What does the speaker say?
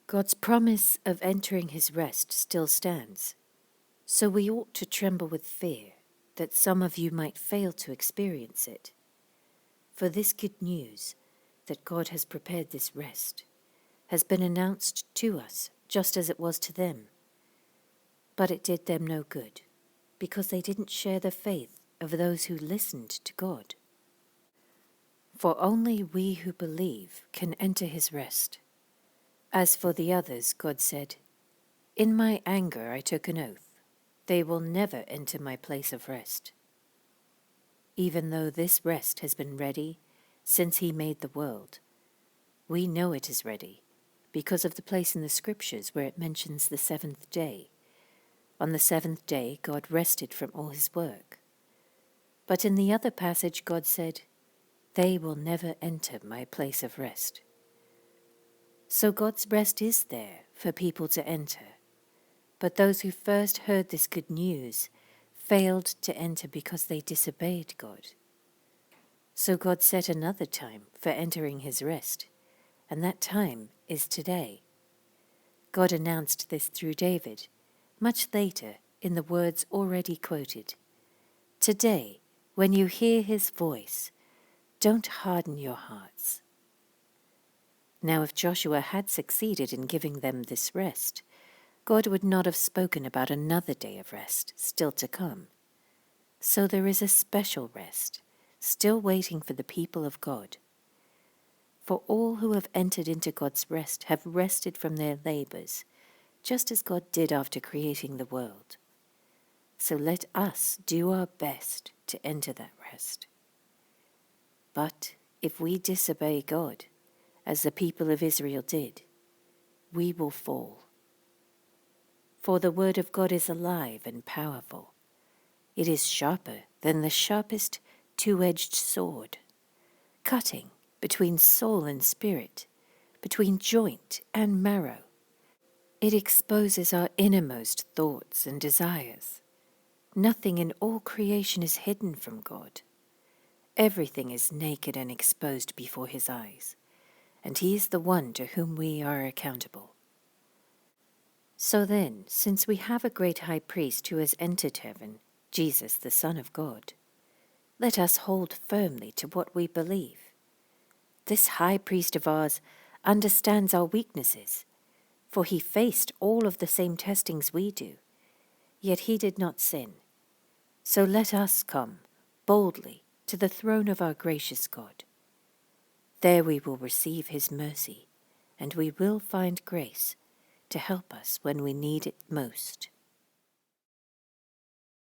God's promise of entering his rest still stands, so we ought to tremble with fear that some of you might fail to experience it. For this good news, that God has prepared this rest, has been announced to us just as it was to them. But it did them no good, because they didn't share the faith of those who listened to God. For only we who believe can enter his rest. As for the others, God said, "In my anger I took an oath. They will never enter my place of rest." Even though this rest has been ready since he made the world, we know it is ready because of the place in the scriptures where it mentions the seventh day. On the seventh day, God rested from all his work. But in the other passage, God said, "They will never enter my place of rest." So God's rest is there for people to enter. But those who first heard this good news failed to enter because they disobeyed God. So God set another time for entering his rest, and that time is today. God announced this through David, much later in the words already quoted. "Today, when you hear his voice, don't harden your hearts." Now if Joshua had succeeded in giving them this rest, God would not have spoken about another day of rest still to come. So there is a special rest still waiting for the people of God. For all who have entered into God's rest have rested from their labors, just as God did after creating the world. So let us do our best to enter that rest. But if we disobey God, as the people of Israel did, we will fall. For the word of God is alive and powerful. It is sharper than the sharpest two-edged sword, cutting between soul and spirit, between joint and marrow. It exposes our innermost thoughts and desires. Nothing in all creation is hidden from God. Everything is naked and exposed before his eyes, and he is the one to whom we are accountable. So then, since we have a great high priest who has entered heaven, Jesus, the Son of God, let us hold firmly to what we believe. This high priest of ours understands our weaknesses, for he faced all of the same testings we do, yet he did not sin. So let us come boldly to the throne of our gracious God. There we will receive his mercy, and we will find grace to help us when we need it most.